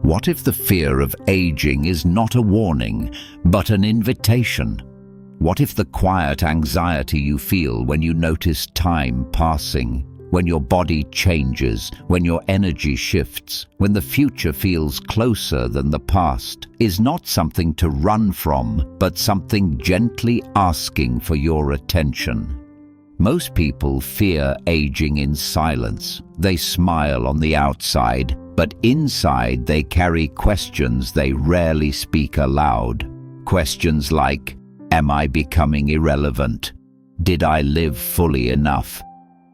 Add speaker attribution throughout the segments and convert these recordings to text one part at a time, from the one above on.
Speaker 1: What if the fear of aging is not a warning, but an invitation? What if the quiet anxiety you feel when you notice time passing, when your body changes, when your energy shifts, when the future feels closer than the past, is not something to run from, but something gently asking for your attention? Most people fear aging in silence. They smile on the outside, but inside they carry questions they rarely speak aloud. Questions like, am I becoming irrelevant? Did I live fully enough?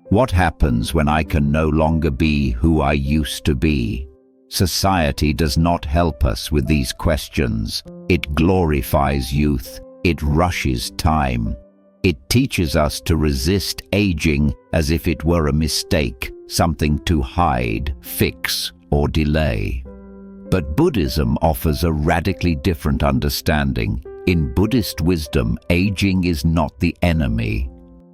Speaker 1: What happens when I can no longer be who I used to be? Society does not help us with these questions. It glorifies youth. It rushes time. It teaches us to resist aging as if it were a mistake, something to hide, fix, or delay. But Buddhism offers a radically different understanding. In Buddhist wisdom, aging is not the enemy.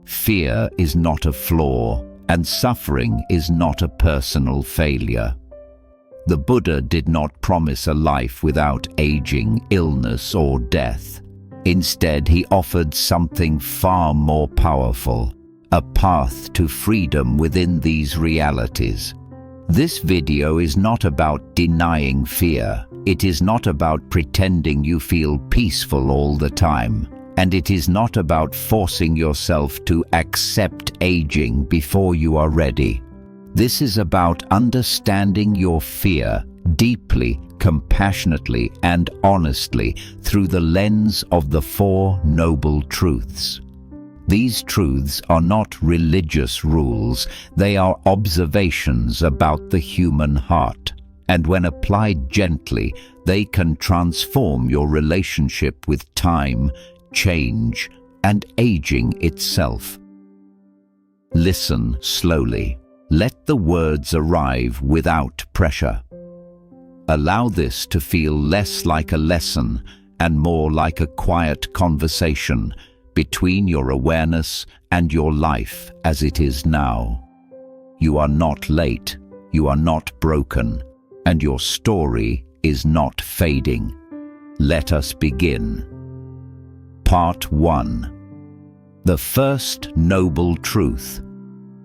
Speaker 1: Fear is not a flaw, and suffering is not a personal failure. The Buddha did not promise a life without aging, illness, or death. Instead, he offered something far more powerful, a path to freedom within these realities. This video is not about denying fear. It is not about pretending you feel peaceful all the time. And it is not about forcing yourself to accept aging before you are ready. This is about understanding your fear deeply, compassionately, and honestly through the lens of the Four Noble Truths. These truths are not religious rules, they are observations about the human heart. And when applied gently, they can transform your relationship with time, change, and aging itself. Listen slowly. Let the words arrive without pressure. Allow this to feel less like a lesson and more like a quiet conversation between your awareness and your life as it is now. You are not late, you are not broken, and your story is not fading. Let us begin. Part 1. The First Noble Truth.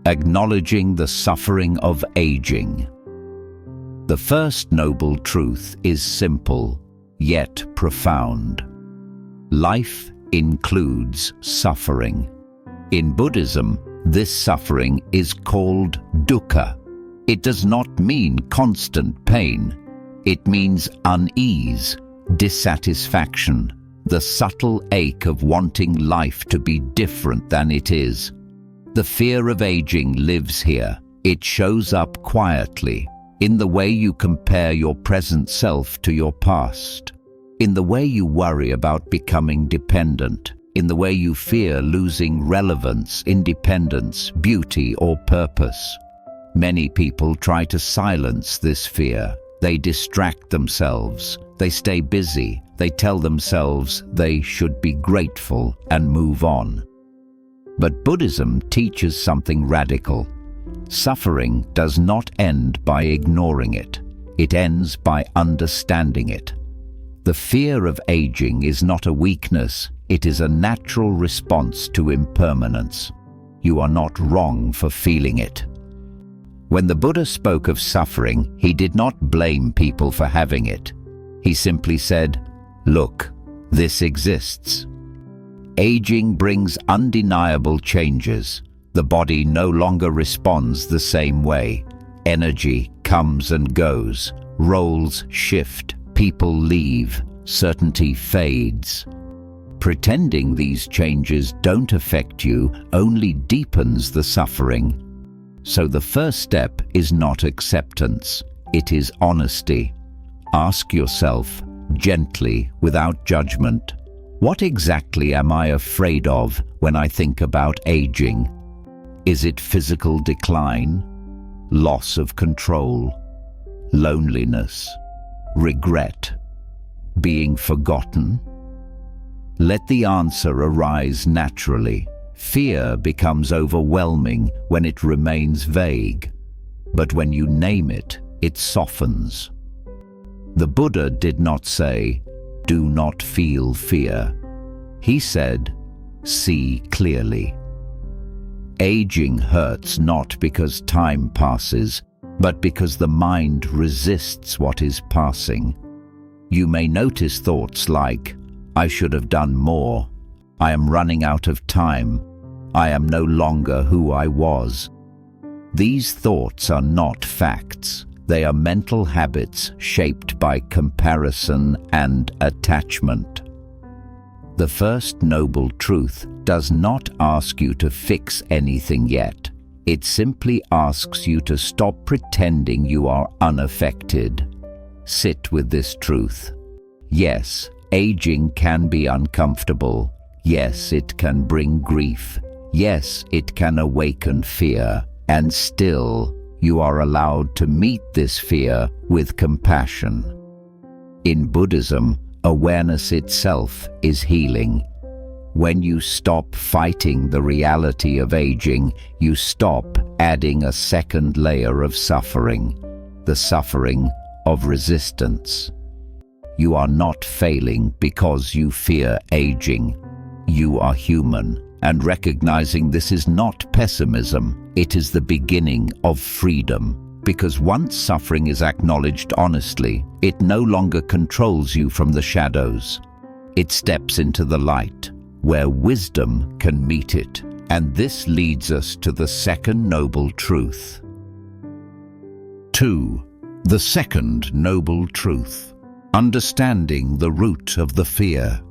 Speaker 1: Acknowledging the suffering of aging. The first noble truth is simple, yet profound. Life includes suffering. In Buddhism, this suffering is called dukkha. It does not mean constant pain. It means unease, dissatisfaction, the subtle ache of wanting life to be different than it is. The fear of aging lives here. It shows up quietly, in the way you compare your present self to your past, in the way you worry about becoming dependent, in the way you fear losing relevance, independence, beauty, or purpose. Many people try to silence this fear. They distract themselves. They stay busy. They tell themselves they should be grateful and move on. But Buddhism teaches something radical. Suffering does not end by ignoring it. It ends by understanding it. The fear of aging is not a weakness. It is a natural response to impermanence. You are not wrong for feeling it. When the Buddha spoke of suffering, he did not blame people for having it. He simply said, "Look, this exists." Aging brings undeniable changes. The body no longer responds the same way. Energy comes and goes. Roles shift. People leave. Certainty fades. Pretending these changes don't affect you only deepens the suffering. So the first step is not acceptance. It is honesty. Ask yourself, gently, without judgment, what exactly am I afraid of when I think about aging? Is it physical decline, loss of control, loneliness, regret, being forgotten? Let the answer arise naturally. Fear becomes overwhelming when it remains vague, but when you name it, it softens. The Buddha did not say, "Do not feel fear." He said, "See clearly." Aging hurts not because time passes, but because the mind resists what is passing. You may notice thoughts like, "I should have done more," "I am running out of time," "I am no longer who I was." These thoughts are not facts. They are mental habits shaped by comparison and attachment. The First Noble Truth does not ask you to fix anything yet. It simply asks you to stop pretending you are unaffected. Sit with this truth. Yes, aging can be uncomfortable. Yes, it can bring grief. Yes, it can awaken fear. And still, you are allowed to meet this fear with compassion. In Buddhism, awareness itself is healing. When you stop fighting the reality of aging, you stop adding a second layer of suffering, the suffering of resistance. You are not failing because you fear aging. You are human, and recognizing this is not pessimism, it is the beginning of freedom. Because once suffering is acknowledged honestly, it no longer controls you from the shadows. It steps into the light, where wisdom can meet it. And this leads us to the second noble truth. 2. The second noble truth. Understanding the root of the fear.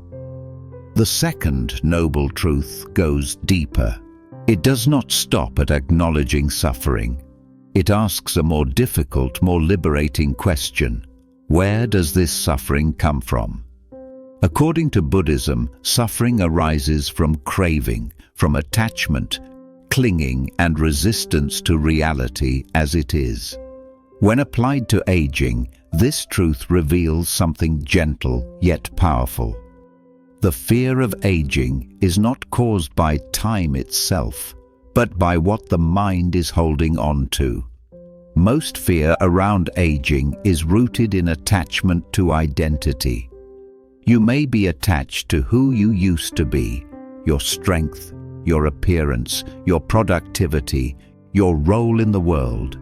Speaker 1: The second noble truth goes deeper. It does not stop at acknowledging suffering. It asks a more difficult, more liberating question. Where does this suffering come from? According to Buddhism, suffering arises from craving, from attachment, clinging, and resistance to reality as it is. When applied to aging, this truth reveals something gentle yet powerful. The fear of aging is not caused by time itself, but by what the mind is holding on to. Most fear around aging is rooted in attachment to identity. You may be attached to who you used to be, your strength, your appearance, your productivity, your role in the world.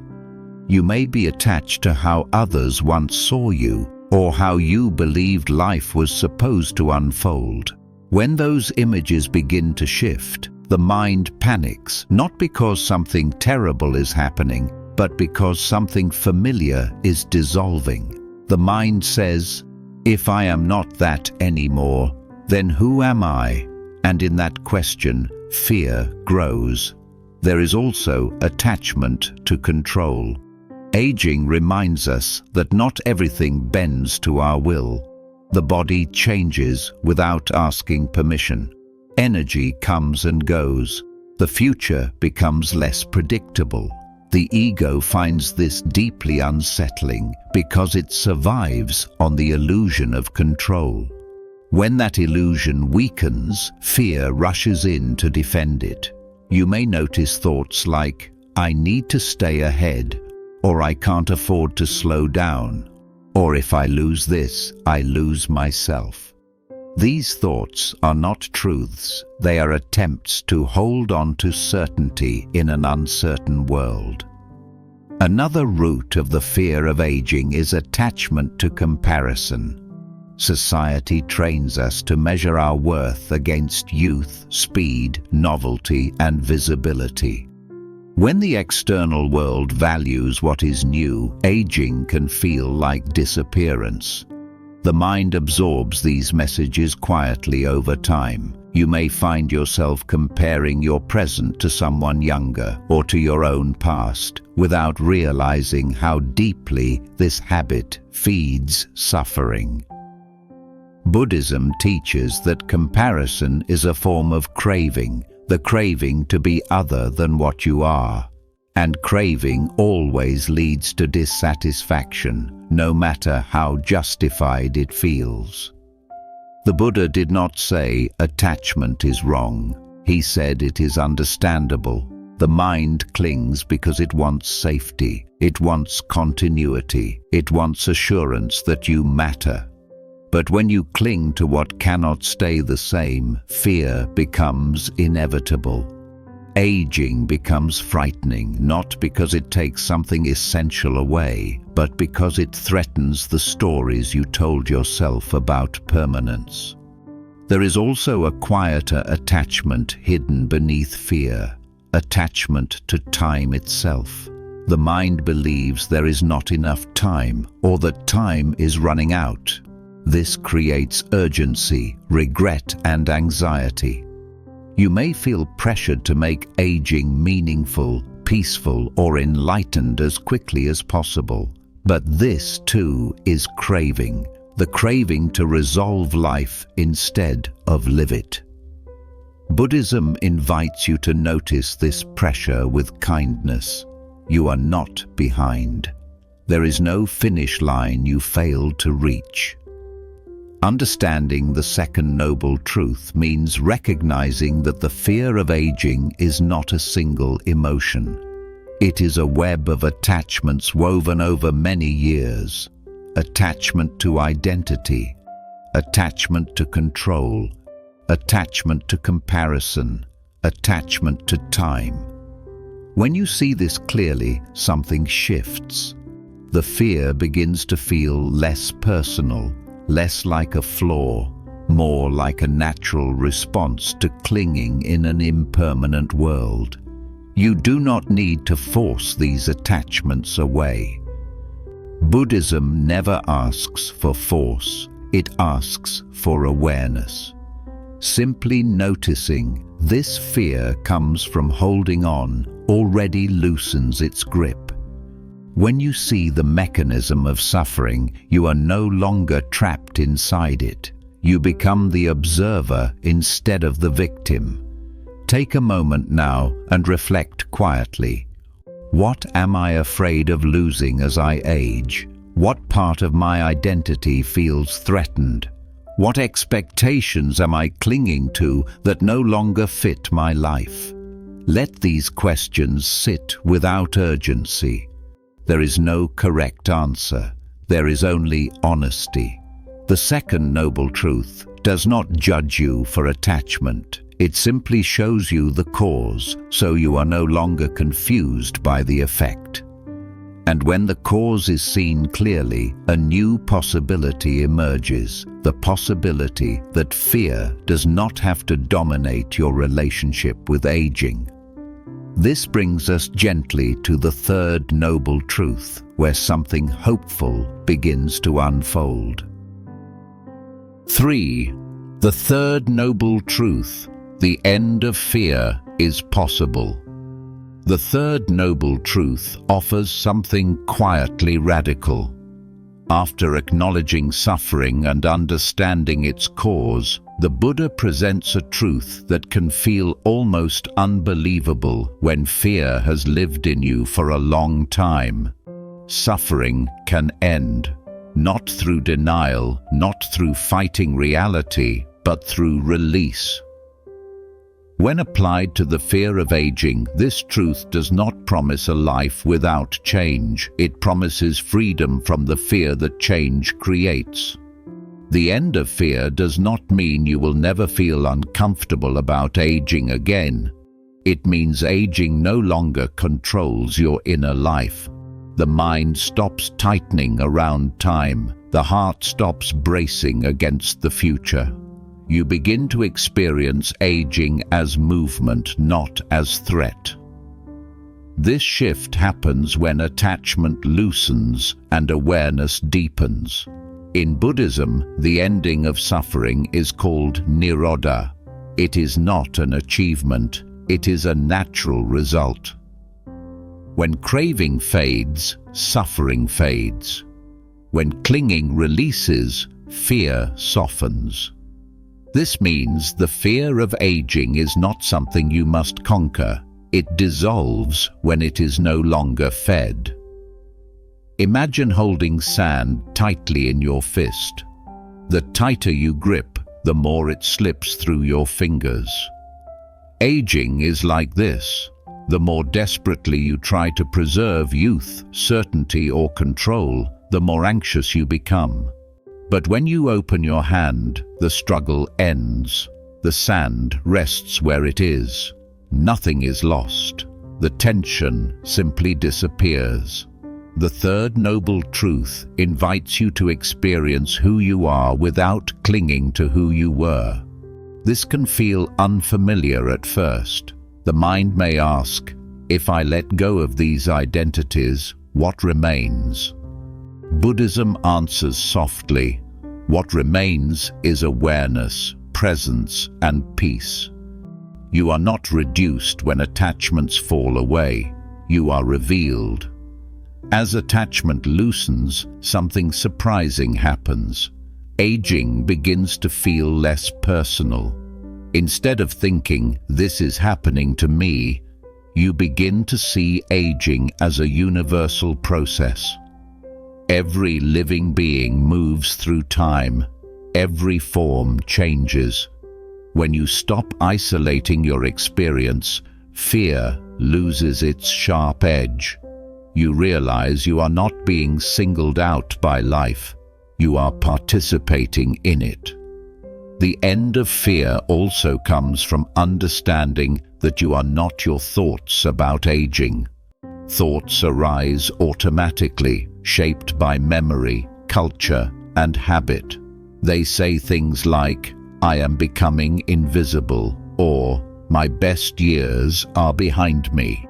Speaker 1: You may be attached to how others once saw you, or how you believed life was supposed to unfold. When those images begin to shift, the mind panics, not because something terrible is happening, but because something familiar is dissolving. The mind says, "If I am not that anymore, then who am I?" And in that question, fear grows. There is also attachment to control. Aging reminds us that not everything bends to our will. The body changes without asking permission. Energy comes and goes. The future becomes less predictable. The ego finds this deeply unsettling because it survives on the illusion of control. When that illusion weakens, fear rushes in to defend it. You may notice thoughts like, "I need to stay ahead," or "I can't afford to slow down," or "If I lose this, I lose myself." These thoughts are not truths. They are attempts to hold on to certainty in an uncertain world. Another root of the fear of aging is attachment to comparison. Society trains us to measure our worth against youth, speed, novelty, and visibility. When the external world values what is new, aging can feel like disappearance. The mind absorbs these messages quietly over time. You may find yourself comparing your present to someone younger or to your own past without realizing how deeply this habit feeds suffering. Buddhism teaches that comparison is a form of craving, the craving to be other than what you are. And craving always leads to dissatisfaction, no matter how justified it feels. The Buddha did not say attachment is wrong. He said it is understandable. The mind clings because it wants safety, it wants continuity, it wants assurance that you matter. But when you cling to what cannot stay the same, fear becomes inevitable. Aging becomes frightening, not because it takes something essential away, but because it threatens the stories you told yourself about permanence. There is also a quieter attachment hidden beneath fear, attachment to time itself. The mind believes there is not enough time, or that time is running out. This creates urgency, regret, and anxiety. You may feel pressured to make aging meaningful, peaceful, or enlightened as quickly as possible. But this, too, is craving. The craving to resolve life instead of live it. Buddhism invites you to notice this pressure with kindness. You are not behind. There is no finish line you failed to reach. Understanding the second noble truth means recognizing that the fear of aging is not a single emotion. It is a web of attachments woven over many years. Attachment to identity, attachment to control, attachment to comparison, attachment to time. When you see this clearly, something shifts. The fear begins to feel less personal, less like a flaw, more like a natural response to clinging in an impermanent world. You do not need to force these attachments away. Buddhism never asks for force, it asks for awareness. Simply noticing this fear comes from holding on already loosens its grip. When you see the mechanism of suffering, you are no longer trapped inside it. You become the observer instead of the victim. Take a moment now and reflect quietly. What am I afraid of losing as I age? What part of my identity feels threatened? What expectations am I clinging to that no longer fit my life? Let these questions sit without urgency. There is no correct answer. There is only honesty. The second noble truth does not judge you for attachment. It simply shows you the cause, so you are no longer confused by the effect. And when the cause is seen clearly, a new possibility emerges, the possibility that fear does not have to dominate your relationship with aging. This brings us gently to the third noble truth, where something hopeful begins to unfold. 3. The third noble truth, the end of fear is possible. The third noble truth offers something quietly radical. After acknowledging suffering and understanding its cause, the Buddha presents a truth that can feel almost unbelievable when fear has lived in you for a long time. Suffering can end, not through denial, not through fighting reality, but through release. When applied to the fear of aging, this truth does not promise a life without change. It promises freedom from the fear that change creates. The end of fear does not mean you will never feel uncomfortable about aging again. It means aging no longer controls your inner life. The mind stops tightening around time. The heart stops bracing against the future. You begin to experience aging as movement, not as threat. This shift happens when attachment loosens and awareness deepens. In Buddhism, the ending of suffering is called nirodha. It is not an achievement, it is a natural result. When craving fades, suffering fades. When clinging releases, fear softens. This means the fear of aging is not something you must conquer. It dissolves when it is no longer fed. Imagine holding sand tightly in your fist. The tighter you grip, the more it slips through your fingers. Aging is like this. The more desperately you try to preserve youth, certainty, or control, the more anxious you become. But when you open your hand, the struggle ends. The sand rests where it is. Nothing is lost. The tension simply disappears. The third noble truth invites you to experience who you are without clinging to who you were. This can feel unfamiliar at first. The mind may ask, if I let go of these identities, what remains? Buddhism answers softly, what remains is awareness, presence, and peace. You are not reduced when attachments fall away. You are revealed. As attachment loosens, something surprising happens. Aging begins to feel less personal. Instead of thinking, this is happening to me, you begin to see aging as a universal process. Every living being moves through time. Every form changes. When you stop isolating your experience, fear loses its sharp edge. You realize you are not being singled out by life. You are participating in it. The end of fear also comes from understanding that you are not your thoughts about aging. Thoughts arise automatically, shaped by memory, culture, and habit. They say things like, I am becoming invisible, or my best years are behind me.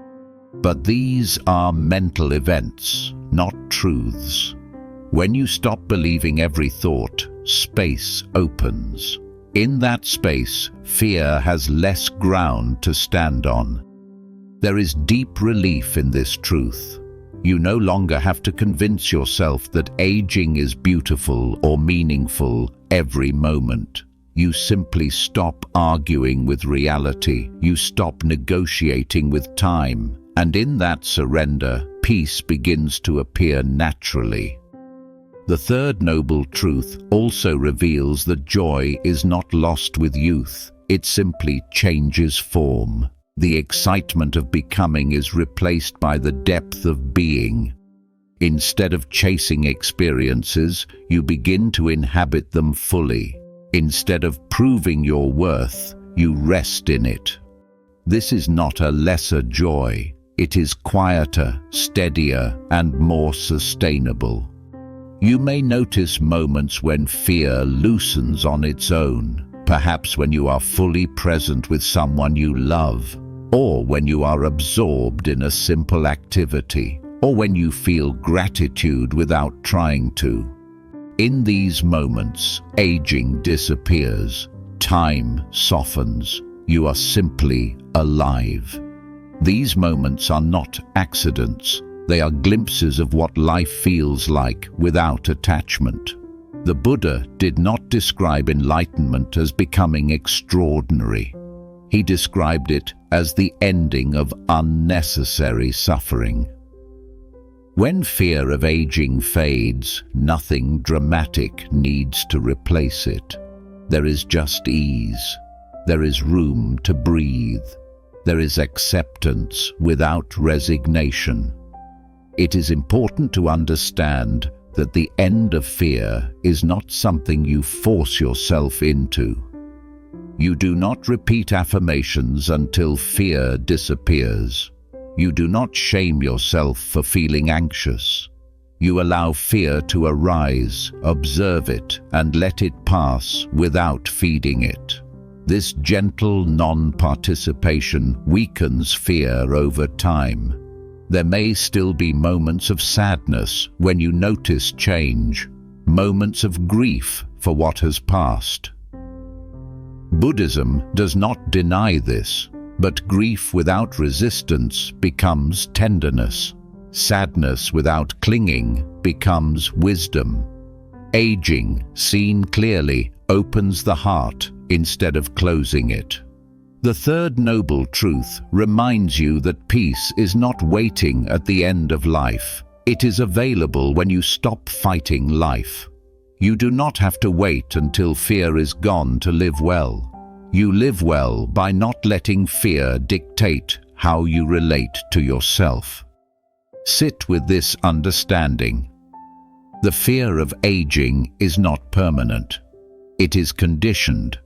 Speaker 1: But these are mental events, not truths. When you stop believing every thought, space opens. In that space, fear has less ground to stand on. There is deep relief in this truth. You no longer have to convince yourself that aging is beautiful or meaningful every moment. You simply stop arguing with reality. You stop negotiating with time. And in that surrender, peace begins to appear naturally. The third noble truth also reveals that joy is not lost with youth. It simply changes form. The excitement of becoming is replaced by the depth of being. Instead of chasing experiences, you begin to inhabit them fully. Instead of proving your worth, you rest in it. This is not a lesser joy. It is quieter, steadier, and more sustainable. You may notice moments when fear loosens on its own, perhaps when you are fully present with someone you love, or when you are absorbed in a simple activity, or when you feel gratitude without trying to. In these moments, aging disappears, time softens, you are simply alive. These moments are not accidents. They are glimpses of what life feels like without attachment. The Buddha did not describe enlightenment as becoming extraordinary. He described it as the ending of unnecessary suffering. When fear of aging fades, nothing dramatic needs to replace it. There is just ease. There is room to breathe. There is acceptance without resignation. It is important to understand that the end of fear is not something you force yourself into. You do not repeat affirmations until fear disappears. You do not shame yourself for feeling anxious. You allow fear to arise, observe it, and let it pass without feeding it. This gentle non-participation weakens fear over time. There may still be moments of sadness when you notice change, moments of grief for what has passed. Buddhism does not deny this, but grief without resistance becomes tenderness. Sadness without clinging becomes wisdom. Aging, seen clearly, opens the heart instead of closing it. The third noble truth reminds you that peace is not waiting at the end of life. It is available when you stop fighting life. You do not have to wait until fear is gone to live well. You live well by not letting fear dictate how you relate to yourself. Sit with this understanding. The fear of aging is not permanent. It is conditioned,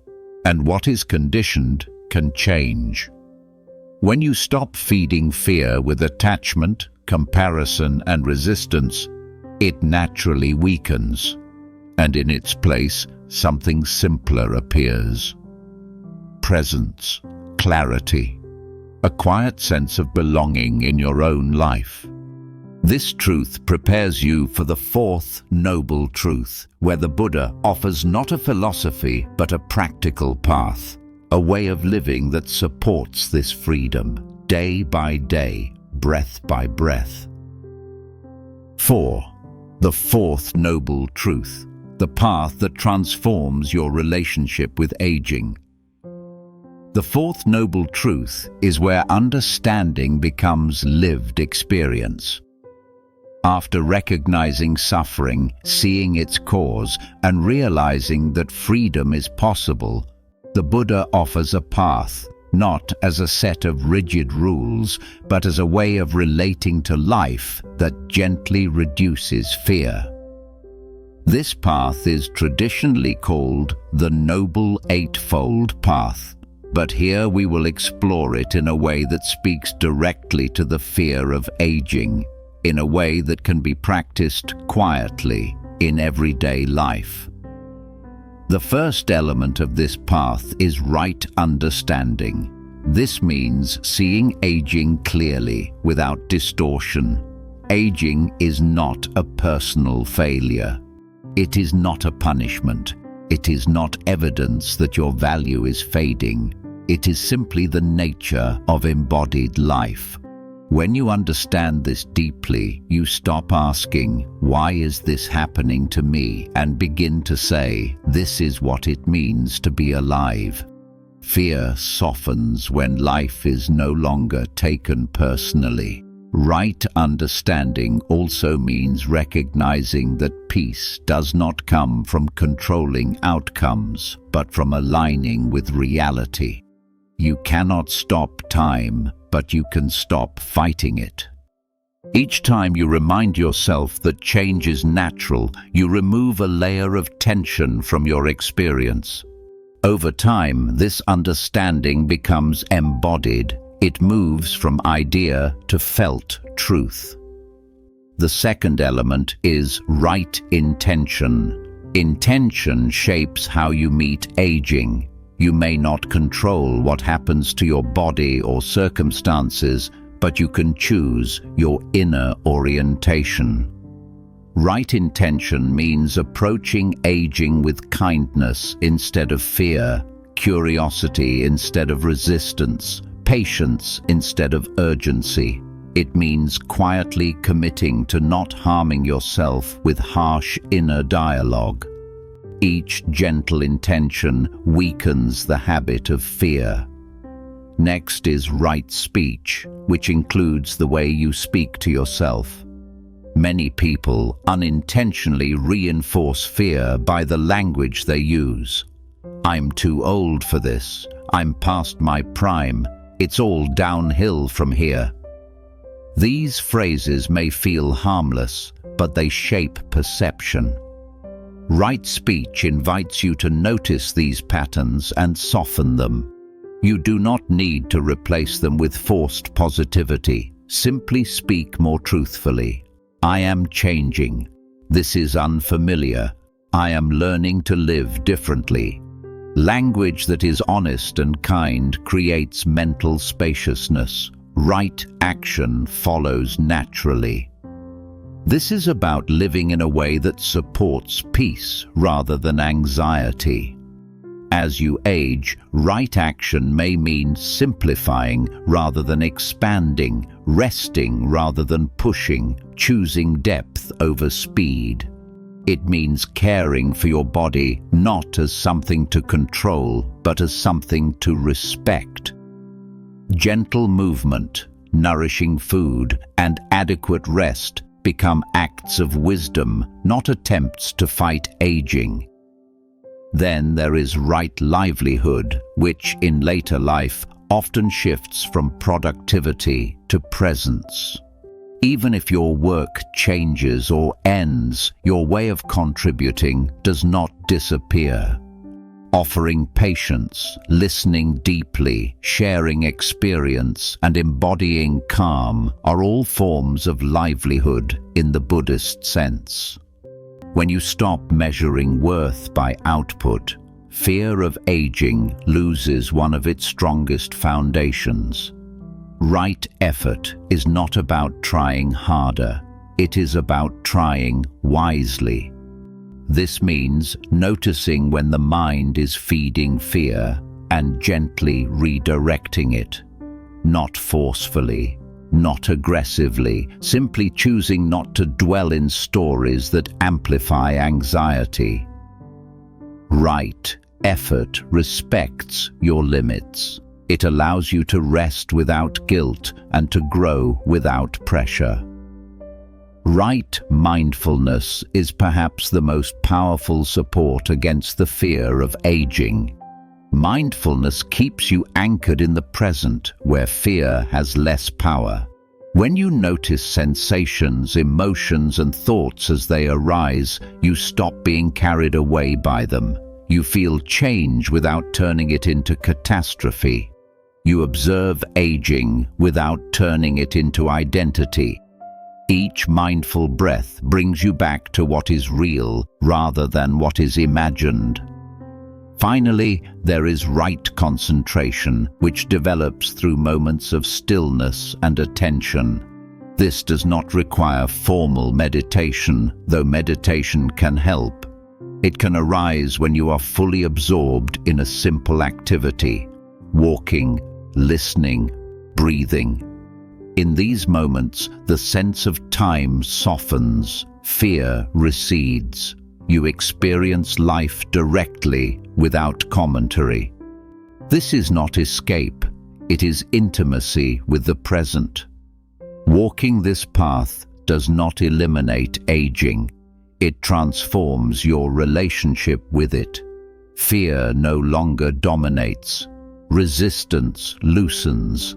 Speaker 1: and what is conditioned can change. When you stop feeding fear with attachment, comparison, and resistance, it naturally weakens, and in its place, something simpler appears. Presence, clarity, a quiet sense of belonging in your own life. This truth prepares you for the fourth noble truth, where the Buddha offers not a philosophy but a practical path, a way of living that supports this freedom, day by day, breath by breath. 4. The fourth noble truth, the path that transforms your relationship with aging. The fourth noble truth is where understanding becomes lived experience. After recognizing suffering, seeing its cause, and realizing that freedom is possible, the Buddha offers a path, not as a set of rigid rules, but as a way of relating to life that gently reduces fear. This path is traditionally called the Noble Eightfold Path, but here we will explore it in a way that speaks directly to the fear of aging, in a way that can be practiced quietly in everyday life. The first element of this path is right understanding. This means seeing aging clearly, without distortion. Aging is not a personal failure. It is not a punishment. It is not evidence that your value is fading. It is simply the nature of embodied life. When you understand this deeply, you stop asking, "Why is this happening to me?" and begin to say, "This is what it means to be alive." Fear softens when life is no longer taken personally. Right understanding also means recognizing that peace does not come from controlling outcomes, but from aligning with reality. You cannot stop time, but you can stop fighting it. Each time you remind yourself that change is natural, you remove a layer of tension from your experience. Over time, this understanding becomes embodied. It moves from idea to felt truth. The second element is right intention. Intention shapes how you meet aging. You may not control what happens to your body or circumstances, but you can choose your inner orientation. Right intention means approaching aging with kindness instead of fear, curiosity instead of resistance, patience instead of urgency. It means quietly committing to not harming yourself with harsh inner dialogue. Each gentle intention weakens the habit of fear. Next is right speech, which includes the way you speak to yourself. Many people unintentionally reinforce fear by the language they use. "I'm too old for this. I'm past my prime. It's all downhill from here." These phrases may feel harmless, but they shape perception. Right speech invites you to notice these patterns and soften them. You do not need to replace them with forced positivity. Simply speak more truthfully. "I am changing. This is unfamiliar. I am learning to live differently." Language that is honest and kind creates mental spaciousness. Right action follows naturally. This is about living in a way that supports peace rather than anxiety. As you age, right action may mean simplifying rather than expanding, resting rather than pushing, choosing depth over speed. It means caring for your body not as something to control, but as something to respect. Gentle movement, nourishing food, and adequate rest become acts of wisdom, not attempts to fight aging. Then there is right livelihood, which in later life often shifts from productivity to presence. Even if your work changes or ends, your way of contributing does not disappear. Offering patience, listening deeply, sharing experience, and embodying calm are all forms of livelihood in the Buddhist sense. When you stop measuring worth by output, fear of aging loses one of its strongest foundations. Right effort is not about trying harder, it is about trying wisely. This means noticing when the mind is feeding fear and gently redirecting it. Not forcefully, not aggressively, simply choosing not to dwell in stories that amplify anxiety. Right effort respects your limits. It allows you to rest without guilt and to grow without pressure. Right mindfulness is perhaps the most powerful support against the fear of aging. Mindfulness keeps you anchored in the present, where fear has less power. When you notice sensations, emotions, and thoughts as they arise, you stop being carried away by them. You feel change without turning it into catastrophe. You observe aging without turning it into identity. Each mindful breath brings you back to what is real rather than what is imagined. Finally, there is right concentration, which develops through moments of stillness and attention. This does not require formal meditation, though meditation can help. It can arise when you are fully absorbed in a simple activity: walking, listening, breathing. In these moments, the sense of time softens, fear recedes. You experience life directly, without commentary. This is not escape, it is intimacy with the present. Walking this path does not eliminate aging. It transforms your relationship with it. Fear no longer dominates. Resistance loosens.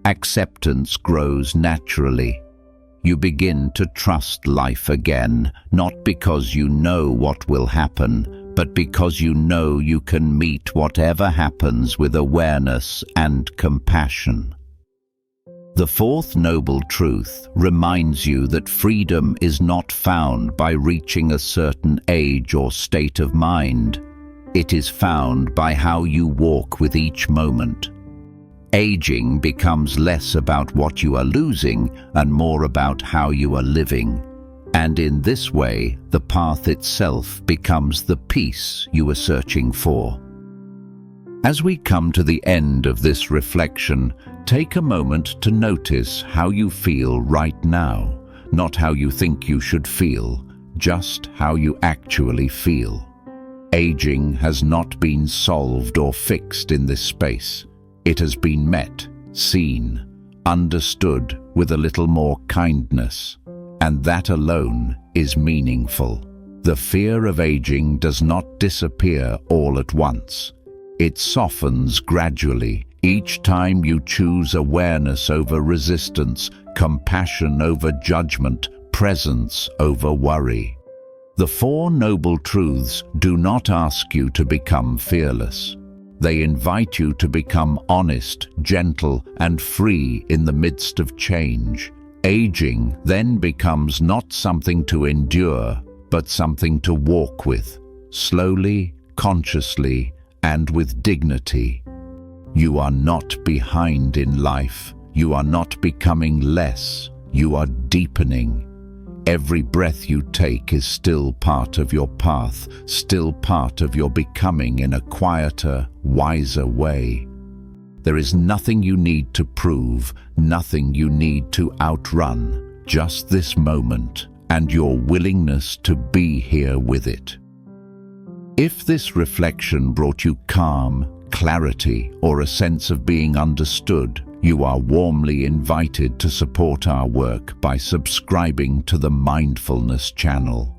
Speaker 1: Acceptance grows naturally. You begin to trust life again, not because you know what will happen, but because you know you can meet whatever happens with awareness and compassion. The fourth noble truth reminds you that freedom is not found by reaching a certain age or state of mind. It is found by how you walk with each moment. Aging becomes less about what you are losing and more about how you are living. And in this way, the path itself becomes the peace you are searching for. As we come to the end of this reflection, take a moment to notice how you feel right now, not how you think you should feel, just how you actually feel. Aging has not been solved or fixed in this space. It has been met, seen, understood with a little more kindness, and that alone is meaningful. The fear of aging does not disappear all at once. It softens gradually each time you choose awareness over resistance, compassion over judgment, presence over worry. The Four Noble Truths do not ask you to become fearless. They invite you to become honest, gentle, and free in the midst of change. Aging then becomes not something to endure, but something to walk with, slowly, consciously, and with dignity. You are not behind in life. You are not becoming less. You are deepening. Every breath you take is still part of your path, still part of your becoming in a quieter, wiser way. There is nothing you need to prove, nothing you need to outrun, just this moment and your willingness to be here with it. If this reflection brought you calm, clarity, or a sense of being understood, you are warmly invited to support our work by subscribing to the Mindfulness channel.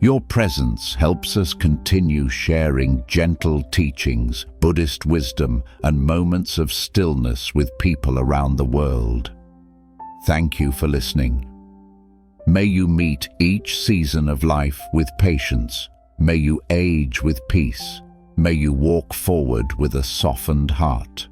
Speaker 1: Your presence helps us continue sharing gentle teachings, Buddhist wisdom, and moments of stillness with people around the world. Thank you for listening. May you meet each season of life with patience. May you age with peace. May you walk forward with a softened heart.